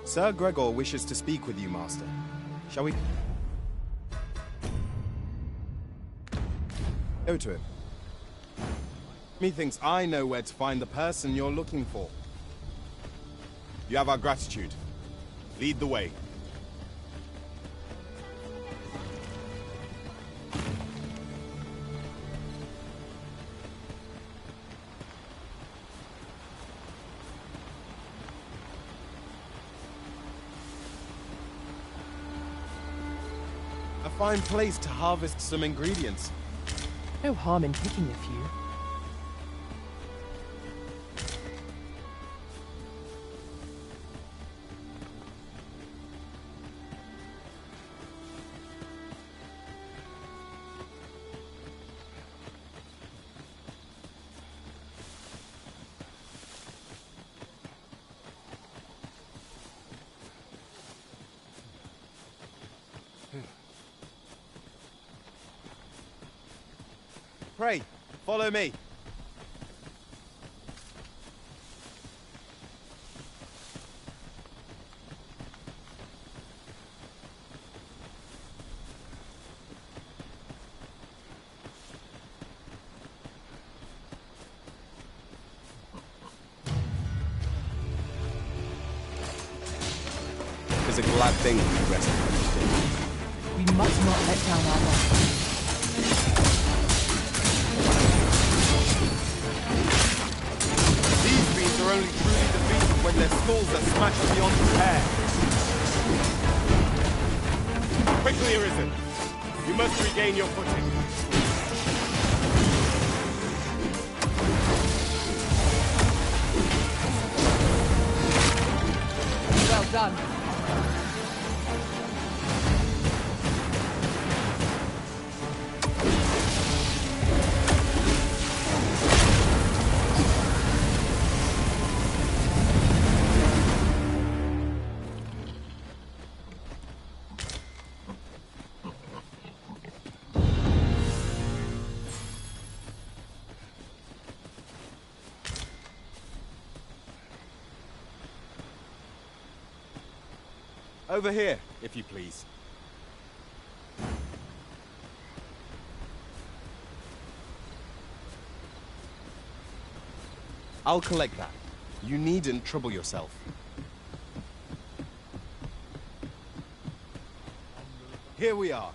Sir Gregor wishes to speak with you, Master. Shall we go to him? Methinks I know where to find the person you're looking for. You have our gratitude. Lead the way. A fine place to harvest some ingredients. No harm in picking a few. Pray, follow me. It's a glad thing we rested from this day. We must not let down our guard. Are only truly defeated when their skulls are smashed beyond repair. Quickly, Arisen! You must regain your footing. Well done. Over here, if you please. I'll collect that. You needn't trouble yourself. Here we are.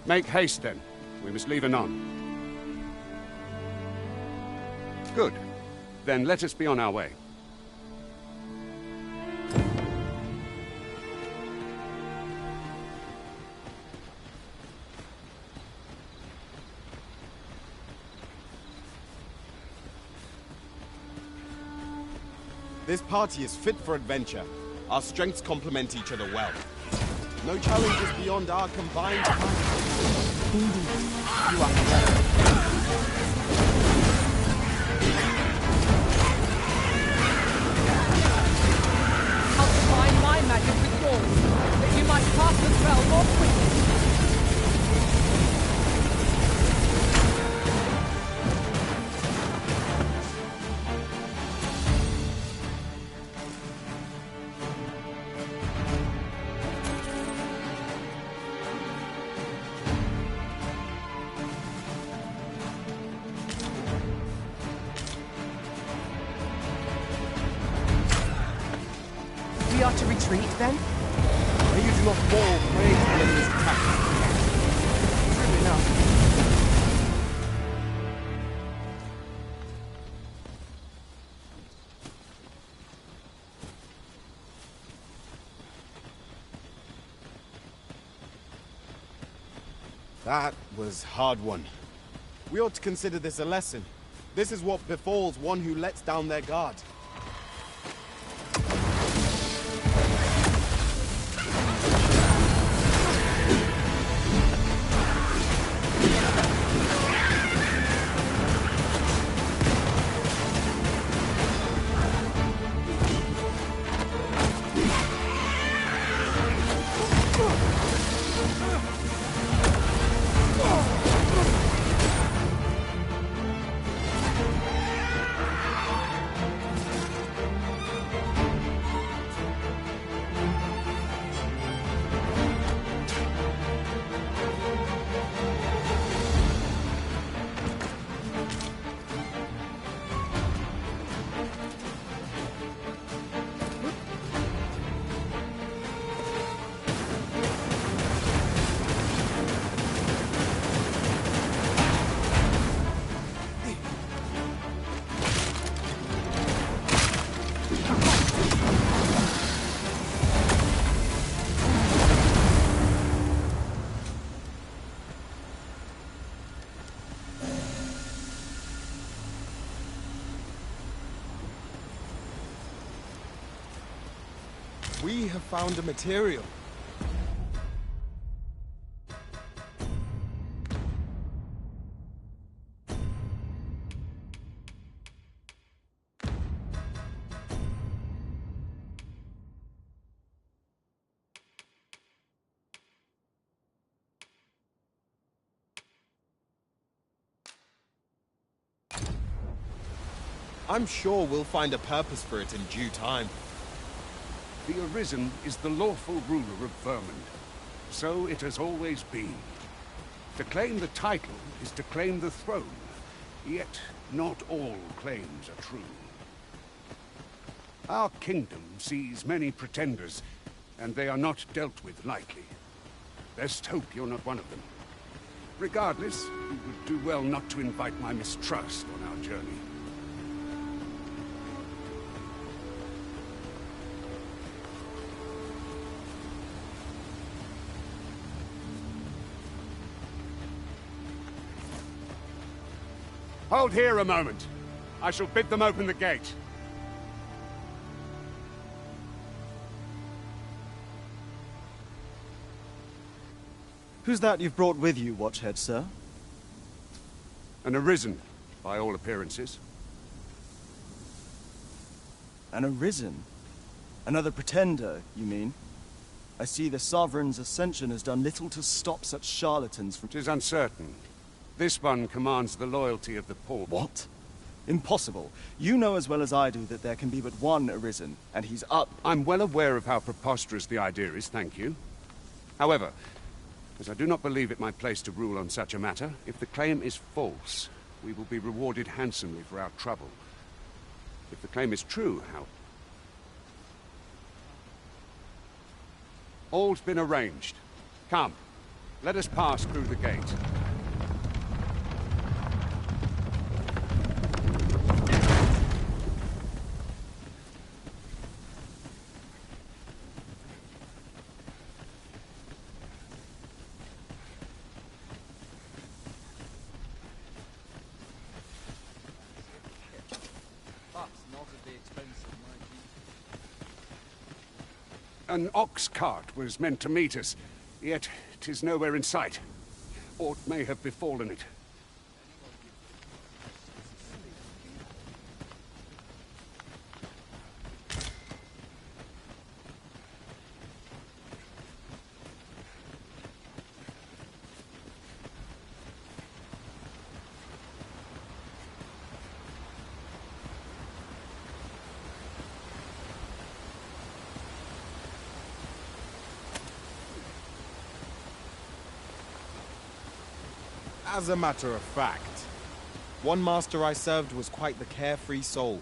Make haste, then. We must leave anon. Good. Then let us be on our way. This party is fit for adventure. Our strengths complement each other well. No challenge is beyond our combined might. Indeed, you are correct. I'll combine my magic with yours, that you might cast the spell more quickly. We are to retreat, then? May you do not fall prey to the enemy's attack. True enough. That was hard won. We ought to consider this a lesson. This is what befalls one who lets down their guard. We have found a material. I'm sure we'll find a purpose for it in due time. The Arisen is the lawful ruler of Vermund. So it has always been. To claim the title is to claim the throne. Yet, not all claims are true. Our kingdom sees many pretenders, and they are not dealt with lightly. Best hope you're not one of them. Regardless, you would do well not to invite my mistrust on our journey. Hold here a moment. I shall bid them open the gate. Who's that you've brought with you, Watchhead, sir? An Arisen, by all appearances. An Arisen? Another pretender, you mean? I see the Sovereign's ascension has done little to stop such charlatans from... It is uncertain. This one commands the loyalty of the poor. What? Impossible. You know as well as I do that there can be but one Arisen, and he's up. I'm well aware of how preposterous the idea is, thank you. However, as I do not believe it my place to rule on such a matter, if the claim is false, we will be rewarded handsomely for our trouble. If the claim is true, how... All's been arranged. Come, let us pass through the gate. An ox cart was meant to meet us, yet 'tis nowhere in sight. Aught may have befallen it. As a matter of fact, one master I served was quite the carefree soul,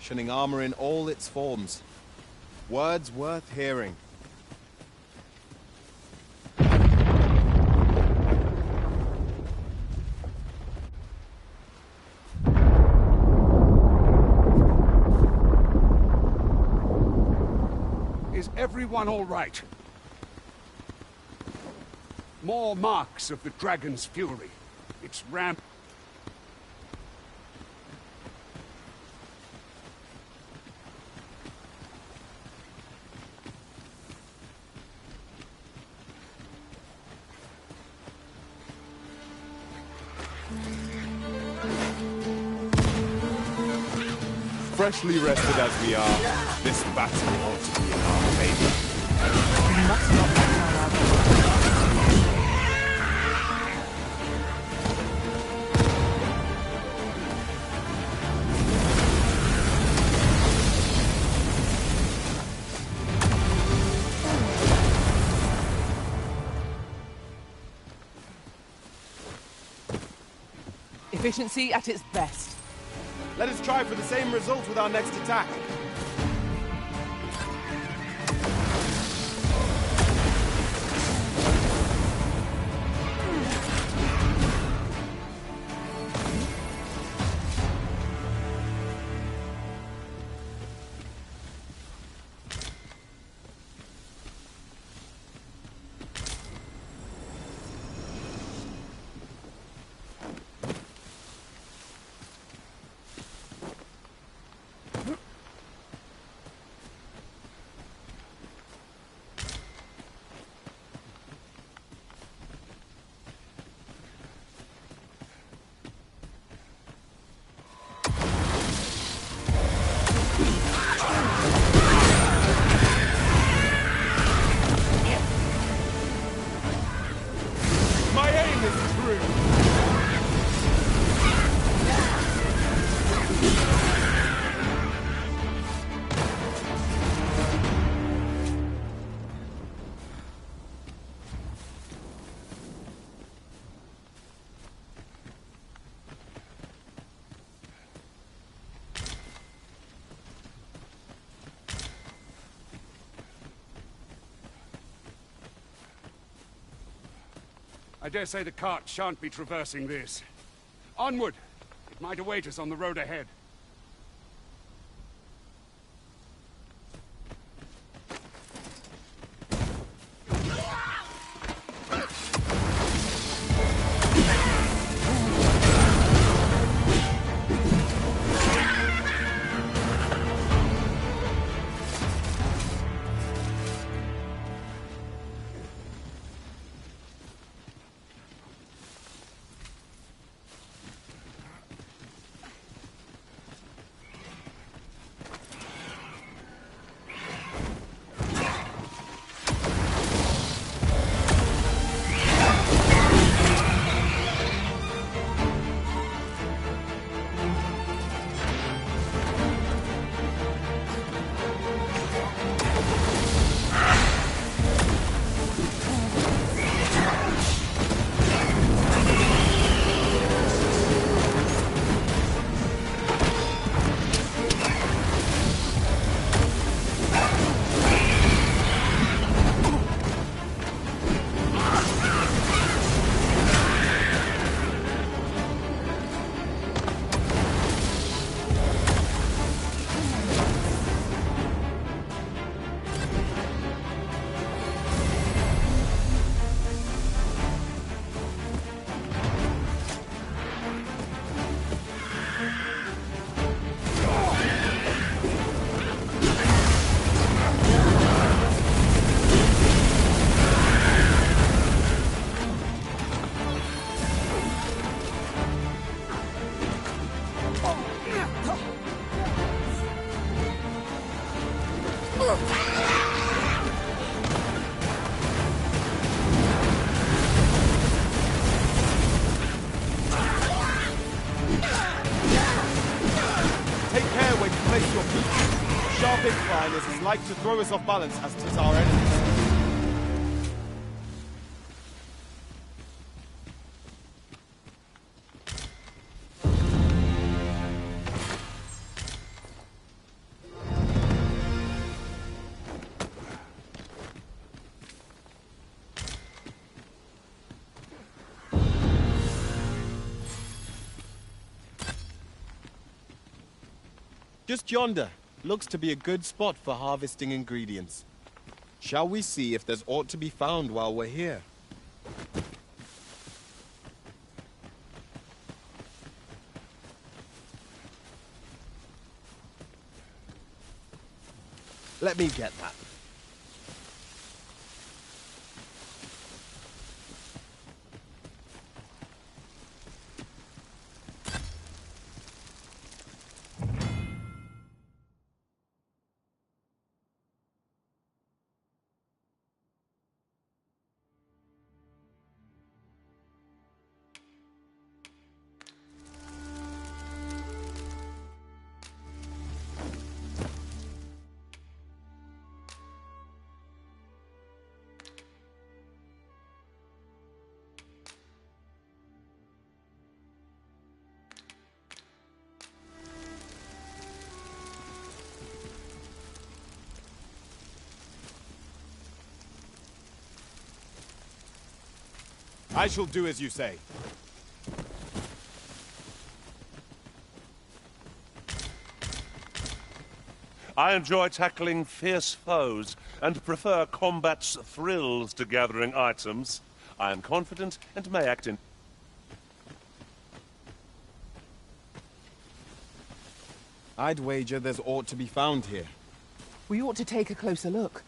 shunning armor in all its forms. Words worth hearing. Is everyone all right? More marks of the dragon's fury. Its ramp. Freshly rested as we are, this battle ought to be in our favor. We must not let our efficiency at its best. Let us try for the same result with our next attack. I dare say the cart shan't be traversing this. Onward! It might await us on the road ahead. Take care where you place your feet. Sharp incline is as like to throw us off balance as 'tis our enemies. Just yonder. Looks to be a good spot for harvesting ingredients. Shall we see if there's aught to be found while we're here? Let me get that. I shall do as you say. I enjoy tackling fierce foes and prefer combat's thrills to gathering items. I am confident and may act in... I'd wager there's aught to be found here. We ought to take a closer look.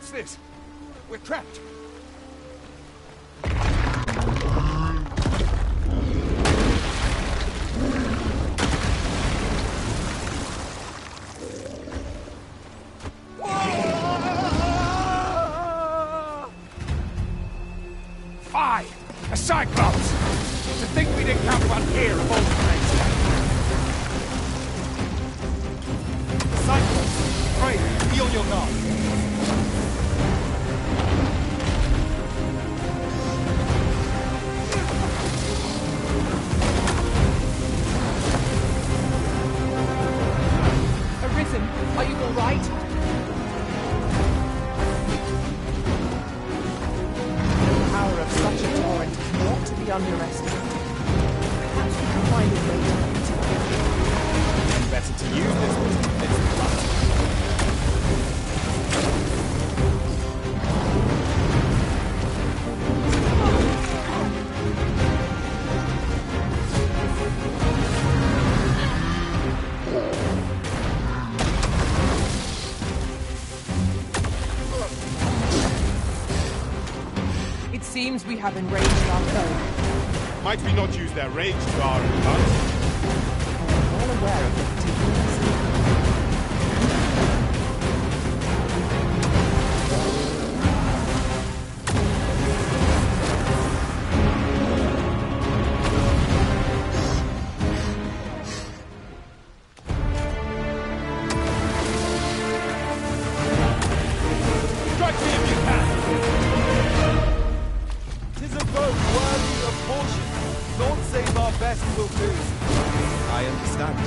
What's this? We're trapped. A Cyclops! To think we'd encounter one here of all places. Cyclops! Pray, be on your guard. Arisen, are you all right? The power of such a torrent is not to be underestimated. Perhaps we can find a way to mitigate it. And better to use this one to convince the blood. It seems we have enraged our foe. Might we not use their rage to our advantage? I'm well aware of the particulars. Strike me if you can! 'Tis a boat worthy of caution. Lord save our best will do. I understand.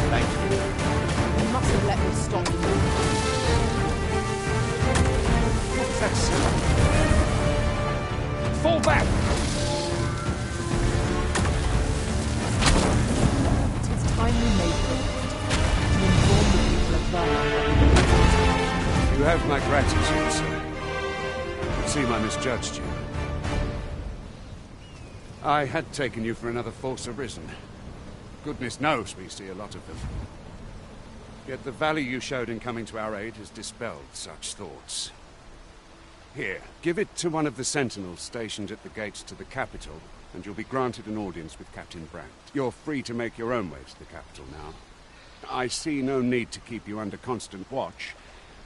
Thank you. You must have let me stop you. What's that sound? Fall back! It is time we made it. To inform the people of Vernon. You have my gratitude, sir. It seems I misjudged you. I had taken you for another false arisen. Goodness knows we see a lot of them. Yet the value you showed in coming to our aid has dispelled such thoughts. Here, give it to one of the sentinels stationed at the gates to the capital, and you'll be granted an audience with Captain Brandt. You're free to make your own way to the capital now. I see no need to keep you under constant watch,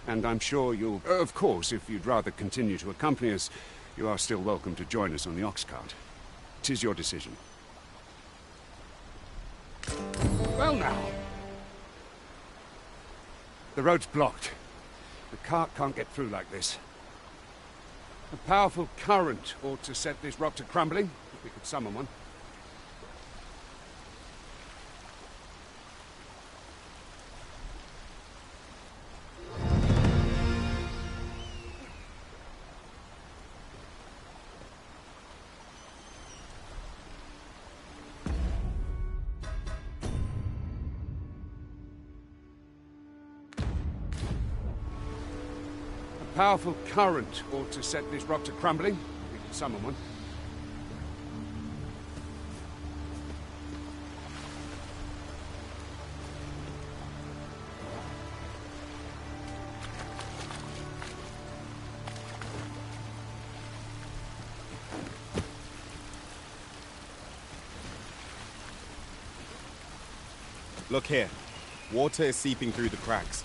and I'm sure you'll... Of course, if you'd rather continue to accompany us, you are still welcome to join us on the ox cart. 'Tis your decision. Well now. The road's blocked. The cart can't get through like this. A powerful current ought to set this rock to crumbling, if we could summon one. A powerful current ought to set this rock to crumbling, if we could summon one. Look here. Water is seeping through the cracks.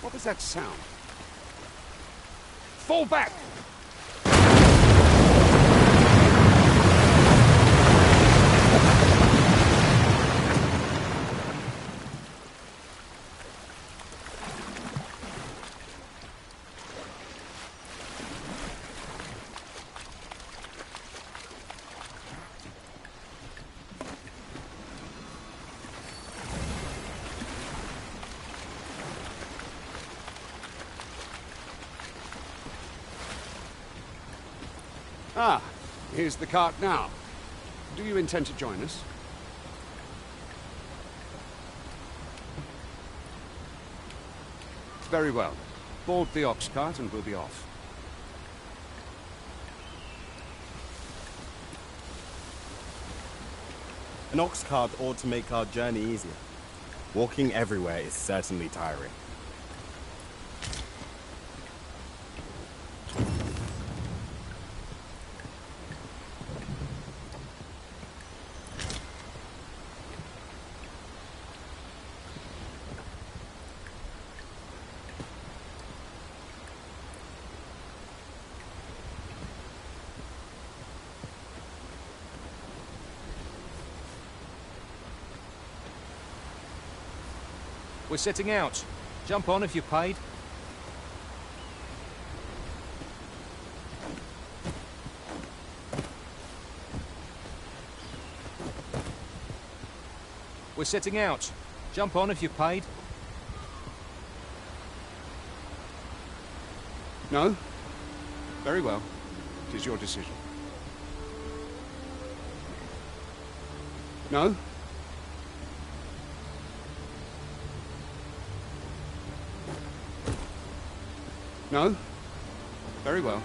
What was that sound? Fall back! Ah, here's the cart now. Do you intend to join us? Very well. Board the ox cart and we'll be off. An ox cart ought to make our journey easier. Walking everywhere is certainly tiring. We're setting out. Jump on if you're paid. We're setting out. Jump on if you're paid. No? Very well. It is your decision. No? No? Very well.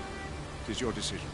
It is your decision.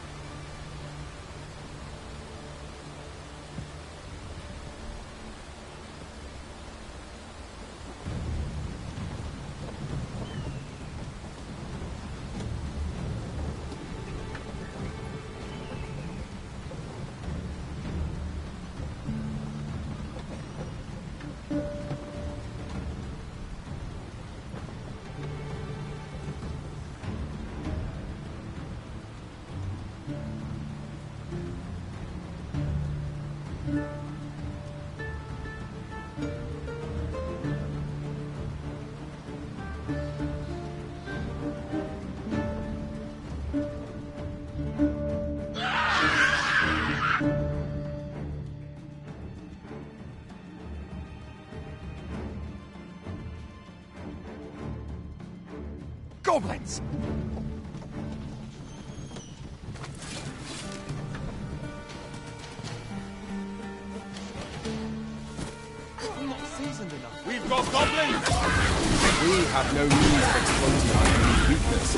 Goblins! I'm not seasoned enough. We've got goblins! We have no means of exploiting our unique weakness.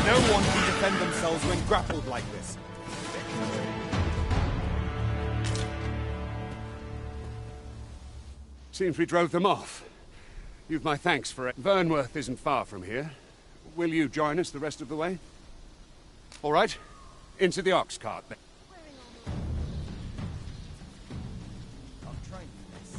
No one can defend themselves when grappled like this. Seems we drove them off. You've my thanks for it. Vernworth isn't far from here. Will you join us the rest of the way? All right. Into the ox cart then. I'm trying this.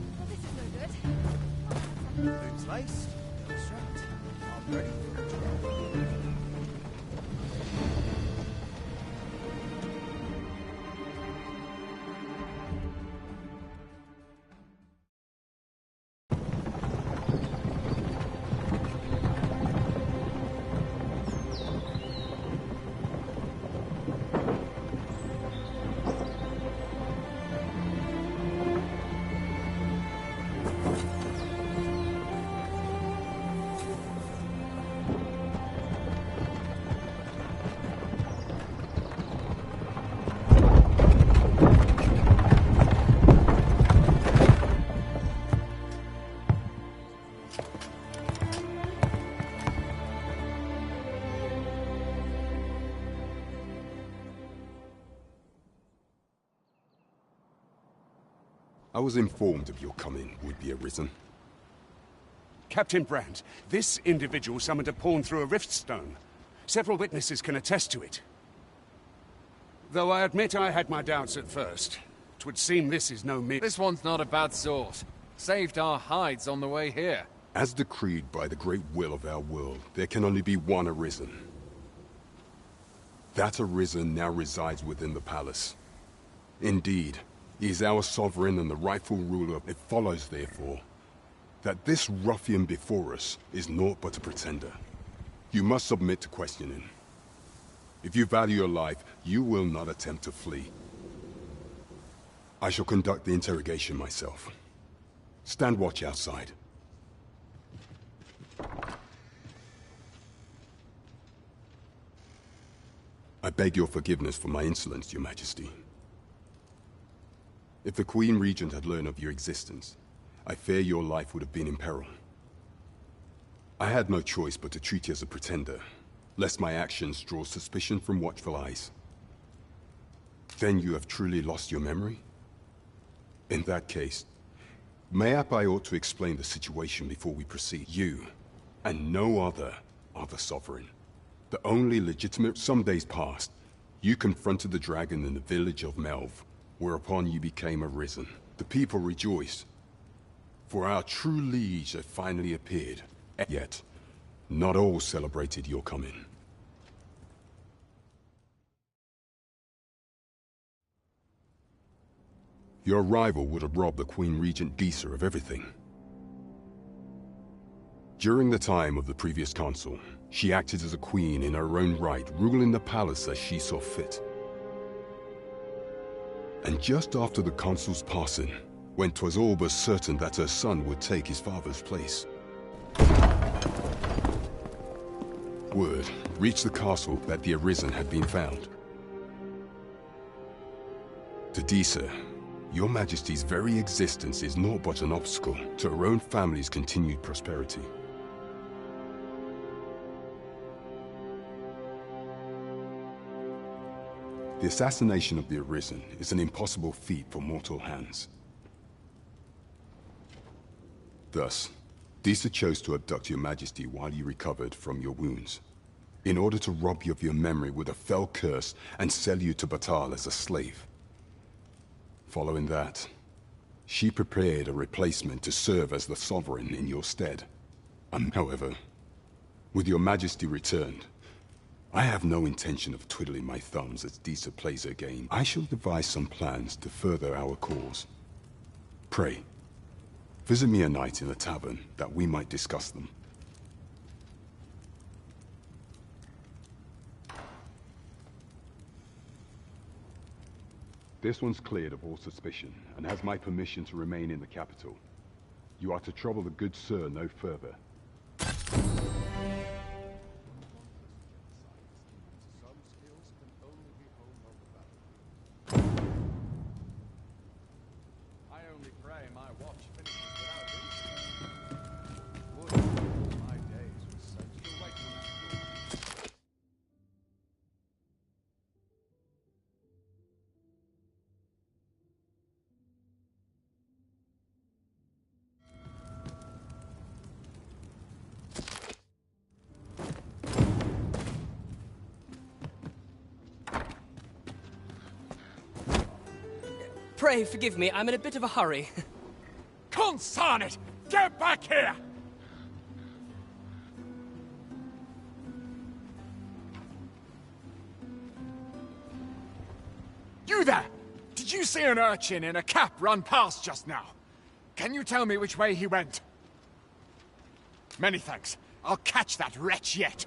Well, this is no good. Boots laced, belts strapped. I'm ready for it. I was informed of your coming, would-be arisen. Captain Brandt, this individual summoned a pawn through a rift stone. Several witnesses can attest to it. Though I admit I had my doubts at first. 'Twould seem this is no mere... This one's not a bad sort. Saved our hides on the way here. As decreed by the great will of our world, there can only be one Arisen. That Arisen now resides within the palace. Indeed, he is our sovereign and the rightful ruler. It follows, therefore, that this ruffian before us is naught but a pretender. You must submit to questioning. If you value your life, you will not attempt to flee. I shall conduct the interrogation myself. Stand watch outside. I beg your forgiveness for my insolence, Your Majesty. If the Queen Regent had learned of your existence, I fear your life would have been in peril. I had no choice but to treat you as a pretender, lest my actions draw suspicion from watchful eyes. Then you have truly lost your memory? In that case, mayhap I ought to explain the situation before we proceed. You, and no other, are the Sovereign. The only legitimate... Some days passed, you confronted the dragon in the village of Melv, whereupon you became Arisen. The people rejoiced, for our true liege had finally appeared. Yet, not all celebrated your coming. Your arrival would have robbed the Queen Regent Disa of everything. During the time of the previous consul, she acted as a queen in her own right, ruling the palace as she saw fit. And just after the consul's passing, when 'twas all but certain that her son would take his father's place, word reached the castle that the Arisen had been found. To Disa, Your Majesty's very existence is naught but an obstacle to her own family's continued prosperity. The assassination of the Arisen is an impossible feat for mortal hands. Thus, Disa chose to abduct Your Majesty while you recovered from your wounds, in order to rob you of your memory with a fell curse and sell you to Batal as a slave. Following that, she prepared a replacement to serve as the Sovereign in your stead. However, with Your Majesty returned, I have no intention of twiddling my thumbs as Disa plays her game. I shall devise some plans to further our cause. Pray, visit me a night in a tavern that we might discuss them. This one's cleared of all suspicion and has my permission to remain in the capital. You are to trouble the good sir no further. I only pray my watch finishes without it. Would all my days were so to wait for that. Pray forgive me, I'm in a bit of a hurry. Consign it! Get back here! You there! Did you see an urchin in a cap run past just now? Can you tell me which way he went? Many thanks. I'll catch that wretch yet.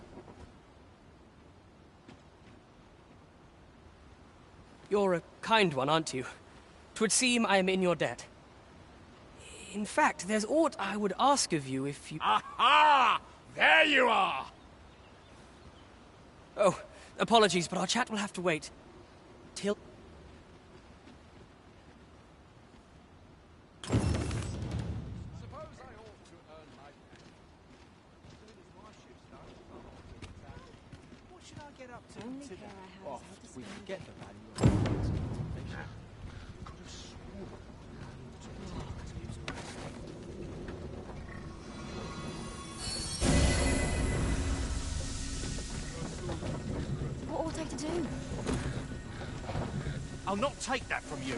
You're a kind one, aren't you? 'Twould seem I am in your debt. In fact, there's aught I would ask of you if you... Aha! There you are! Oh, apologies, but our chat will have to wait. Till... What should I get up to today? Off, we forget the value of consultation. What will it take to do? I'll not take that from you.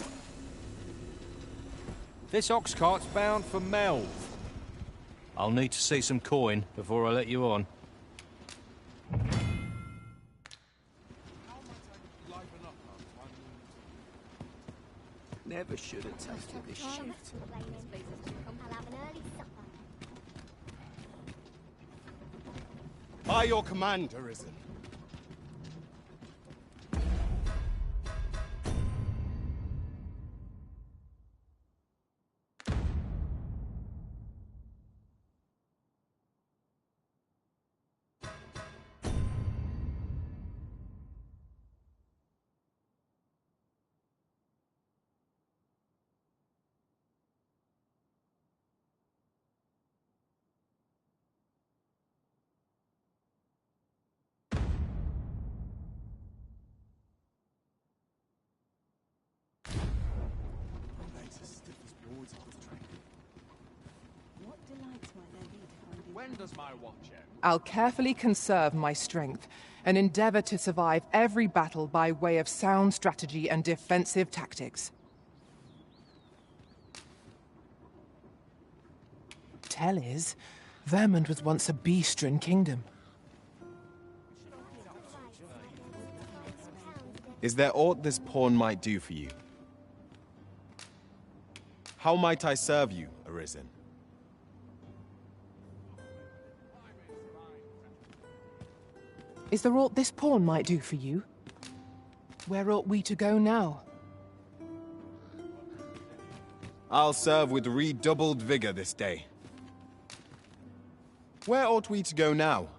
This ox cart's bound for Melve. I'll need to see some coin before I let you on. Never should have tasted this shit. I'll have an early supper. By your command, Arisen. When does my watch end? I'll carefully conserve my strength and endeavor to survive every battle by way of sound strategy and defensive tactics. Tell is, Vermund was once a Beastren kingdom. Is there aught this pawn might do for you? How might I serve you, Arisen? Is there aught this pawn might do for you? Where ought we to go now? I'll serve with redoubled vigor this day. Where ought we to go now?